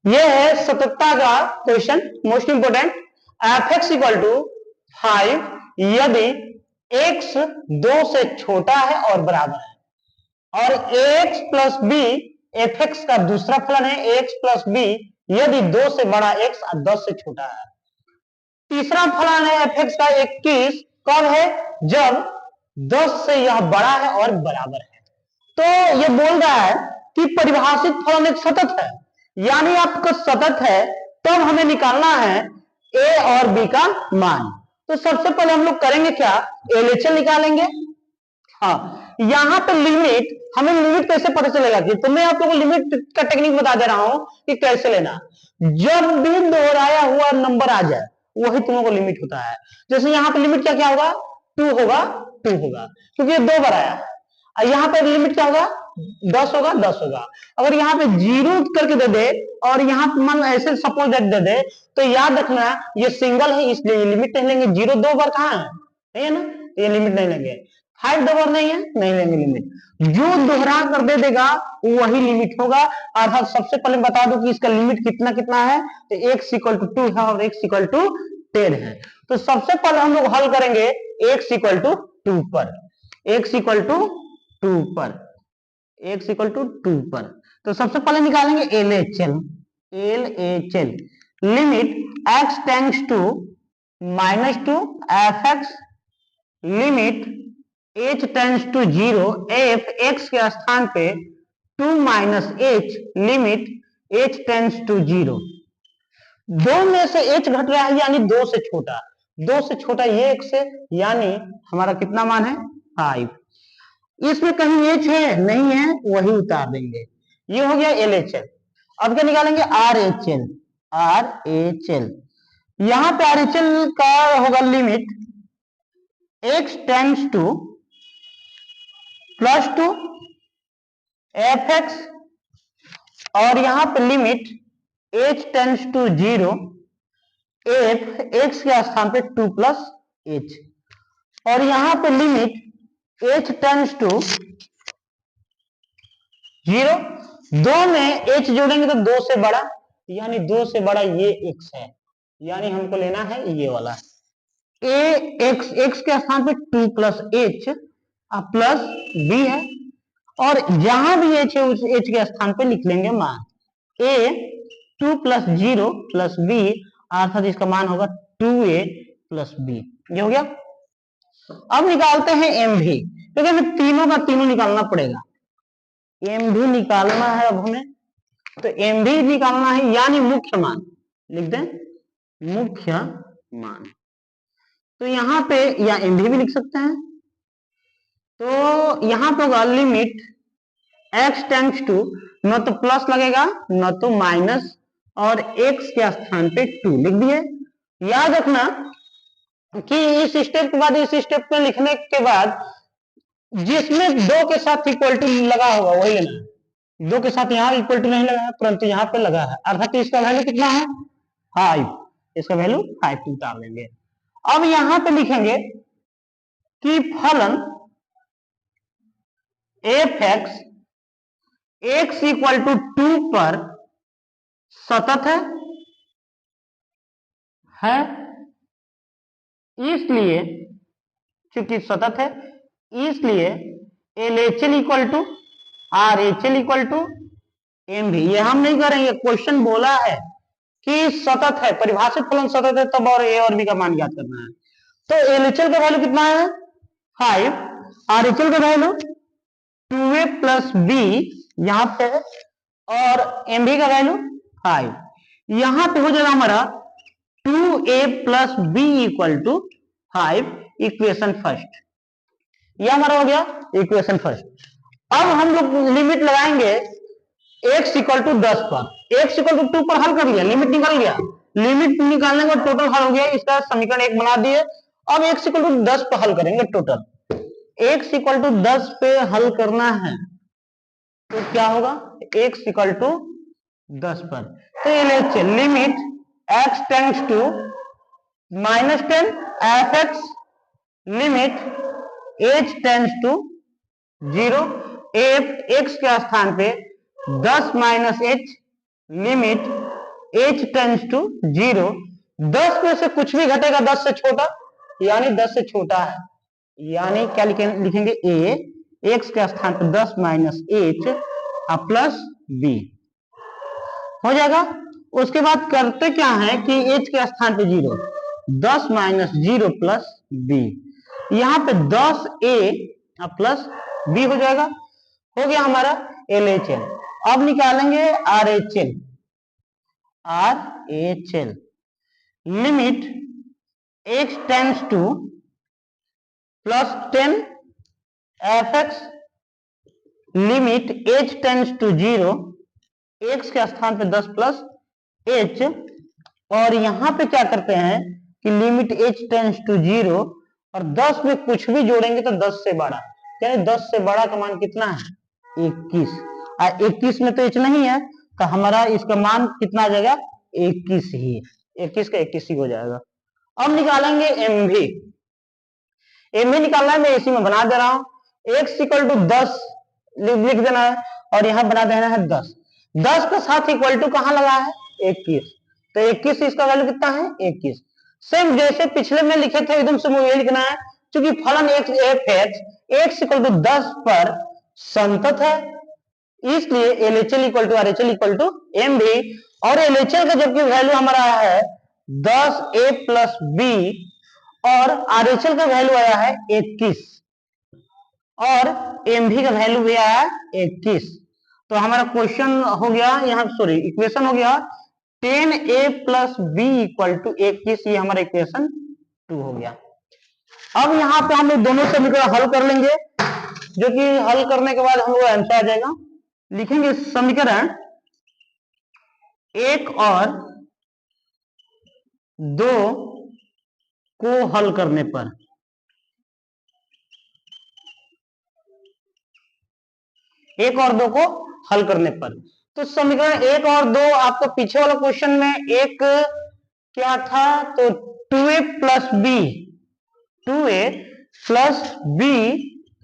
ये है 77 का question, most important. F x equal to 5 यदि एक्स 2 से छोटा है और बराबर है, और x plus b f x का दूसरा फलन है एक्स प्लस बी यदि 2 से बड़ा एक्स और 10 से छोटा है। तीसरा फलन है एफ एक्स का 21, कब है? जब 10 से यह बड़ा है और बराबर है। तो ये बोल रहा है कि परिभाषित फलन एक सतत है, यानी आपका सतत है, तब हमें निकालना है ए और बी का मान। तो सबसे पहले हम लोग करेंगे क्या, एलएचएल निकालेंगे। हाँ, यहां पे लिमिट, हमें लिमिट कैसे पता चलेगा कि, तो मैं आप लोगों को लिमिट का टेक्निक बता दे रहा हूं कि कैसे लेना। जब भी दोहराया हुआ नंबर आ जाए वही तुम लोगों को लिमिट होता है। जैसे यहाँ पे लिमिट क्या क्या होगा, 2 होगा, 2 होगा, क्योंकि ये 2 बार आया है। और यहाँ पे लिमिट क्या होगा, 10 होगा, 10 होगा। अगर यहाँ पे 0 करके दे दे और यहाँ पे मान ऐसे सपोज दे दे, तो याद रखना ये सिंगल है इसलिए लिमिट नहीं लेंगे। 0 2 बार कहाँ है, नहीं है ना, ये लिमिट नहीं लेंगे। 5 2 बार नहीं है, नहीं लेंगे लिमिट। जो दोहरा कर दे देगा वही लिमिट होगा। अर्थात सबसे पहले बता दो कि इसका लिमिट कितना कितना है, तो x इक्वल टू 2 है और x इक्वल टू 10 है। तो सबसे पहले हम लोग हल करेंगे x इक्वल टू 2 पर, x इक्वल टू 2 पर, x इक्वल टू 2 पर। तो सबसे पहले निकालेंगे LHL, LHL limit x tends to -2 fx limit h tends to 0 f x के स्थान पे 2 minus h limit h tends to 0। 2 में से h घट रहा है यानी 2 से छोटा, 2 से छोटा ये x है, यानी हमारा कितना मान है 5। इसमें कहीं h है नहीं है, वही उतार देंगे। ये हो गया LHL। अब क्या निकालेंगे RHL, RHL यहां पे RHL का होगा limit x tends to +2 fx और यहां पे limit h tends to 0 f x के स्थान पे 2 प्लस h, और यहां पे लिमिट h टेंड्स टू 0। 2 में h जोड़ेंगे तो 2 से बड़ा, यानी 2 से बड़ा ये x है, यानी हमको लेना है ये वाला a x, x के स्थान पे 2 प्लस h प्लस b है, और जहां भी h है उस h के स्थान पे लिख लेंगे मान a 2 प्लस 0 प्लस b, अर्थात इसका मान होगा 2a प्लस b। ये हो गया। अब निकालते हैं एम भी, क्योंकि हमें तीनों का तीनों निकालना पड़ेगा। एम भी निकालना है अब हमें, तो एम भी निकालना है, यानी मुख्य मान लिख दें, मुख्य मान। तो यहां पे या एम भी लिख सकते हैं। तो यहां पे होगा लिमिट x टेंड्स टू, न तो प्लस लगेगा न तो माइनस, और x के स्थान पे 2 लिख दिए। याद रखना कि इस स्टेप के बाद, इस स्टेप में लिखने के बाद जिसमें 2 के साथ इक्वल टू लगा होगा वही लेना है। 2 के साथ यहाँ इक्वल टू नहीं लगा है, परंतु यहाँ पे लगा है, अर्थात इसका वैल्यू कितना है 5, इसका वैल्यू 5 उतार लेंगे। अब यहां पे लिखेंगे कि फलन f x x equal to 2 पर सतत है, इसलिए चूंकि सतत है इसलिए LHL equal to RHL equal to m भी। ये हम नहीं करेंगे, क्वेश्चन बोला है कि सतत है, परिभाषित फलन सतत है, तब और ए और बी का मान ज्ञात करना है। तो LHL का वैल्यू कितना है 5, RHL का वैल्यू 2a प्लस बी यहां पे है, और एम भी का वैल्यू 5। यहां पे हो जाएगा हमारा 2a plus b equal to 5, equation first. यह हमारा हो गया इक्वेशन फर्स्ट। अब हम लोग लिमिट लगाएंगे x इक्वल टू 10 पर, x इक्वल टू 2 पर हल कर लिया, लिमिट निकल गया। लिमिट निकालने का टोटल हल हो गया, इसका समीकरण 1 बना दिए। अब x इक्वल टू 10 पर हल करेंगे टोटल, x इक्वल टू 10 पे हल करना है, तो क्या होगा x इक्वल टू 10 पर। तो ये ले limit x tends to -10 fx limit h tends to 0 f x के स्थान पे 10 minus h limit h tends to 0, 10 में से कुछ भी घटेगा 10 से छोटा, यानी 10 से छोटा है, यानी क्या लिखेंगे a, x के स्थान पर 10 माइनस h प्लस b हो जाएगा। उसके बाद करते क्या है कि h के स्थान पे 0, 10 माइनस 0 प्लस b, यहाँ पे 10a प्लस b हो जाएगा। हो गया हमारा LHL। अब निकालेंगे RHL। RHL limit x tends to plus 10 fx limit h tends to 0, x के स्थान पे 10 प्लस h, और यहां पे क्या करते हैं कि लिमिट h टेंस टू 0 और 10 में कुछ भी जोड़ेंगे तो 10 से बड़ा, यानी 10 से बड़ा का मान कितना है 21, और 21 में तो h नहीं है तो हमारा इसका मान कितना आ जाएगा 21 ही, 21 का 21 ही हो जाएगा। अब निकालेंगे MV। MV निकालना है, मैं इसी में बना दे रहा हूं, x इक्वल टू 10 लिख देना है और यहां बना देना है 10, 10 के साथ इक्वल टू कहां लगा है 21, तो 21 इसका वैल्यू कितना है 21। सेम जैसे पिछले में लिखे थे एकदम से मुझे लिखना है, क्योंकि फलन x इक्वल टू 10 पर संतत है, इसलिए LHL equal to RHL equal to MV, और LHL का जबकि वैल्यू हमारा आया है 10a प्लस b और RHL का वैल्यू आया है 21 और MV का वैल्यू भी आया है 21, तो हमारा क्वेश्चन हो गया यहाँ, सॉरी इक्वेशन हो गया 10a plus b equal to 21, ये हमारा इक्वेशन 2 हो गया। अब यहाँ पे हम लोग दोनों समीकरण हल कर लेंगे, जो कि हल करने के बाद हम लोग आंसर आ जाएगा। लिखेंगे समीकरण 1 और 2 को हल करने पर, एक और दो को हल करने पर, तो समीकरण 1 और 2 आपको पीछे वाला क्वेश्चन में एक क्या था, तो 2a plus b, 2a plus b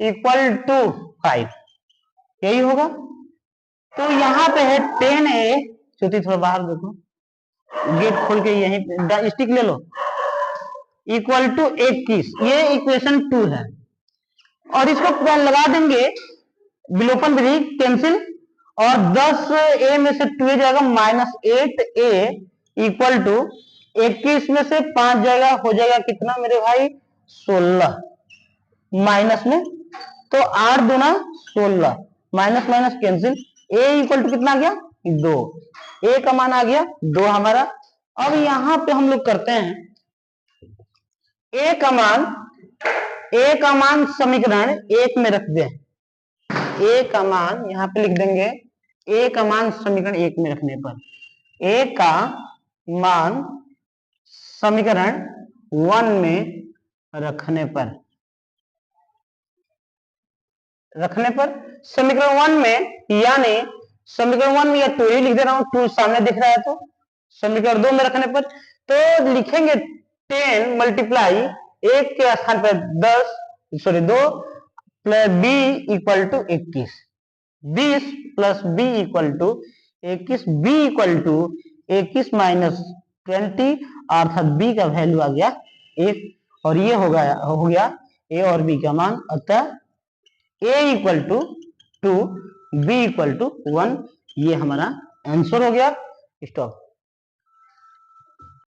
equal to 5, यही होगा। तो यहां पे है 10a, श्रुति थोड़ा बाहर देखो, गेट खोल के यहीं स्टिक ले लो, इक्वल टू 21, ये इक्वेशन 2 है, और इसको लगा देंगे विलोपन विधि कैंसिल, और 10a में से 2a जाएगा माइनस 8a इक्वल टू 21 में से 5 जाएगा, हो जाएगा कितना मेरे भाई 16, माइनस में तो 8 दूना 16, minus minus cancel, a equal to कितना आ गया 2, a का मान आ गया 2 हमारा। अब यहां पे हम लोग करते हैं a का मान समीकरण 1 में रख दें, a का मान यहां पे लिख देंगे, a का मान समीकरण 1 में रखने पर, a का मान समीकरण 1 में रखने पर समीकरण 1 में, यानी समीकरण 1 में या 2 ही लिख दे रहा हूं, 2 सामने दिख रहा है, तो समीकरण 2 में रखने पर तो लिखेंगे 10 मल्टीप्लाई 1 के स्थान पर 2 plus b equal to 21, 20 plus b equal to 21, b equal to 21 minus 20, अर्थात b का वैल्यू आ गया 1, और ये हो गया a और b का मान, अतः a equal to 2, b equal to 1, ये हमारा आंसर हो गया। स्टॉप।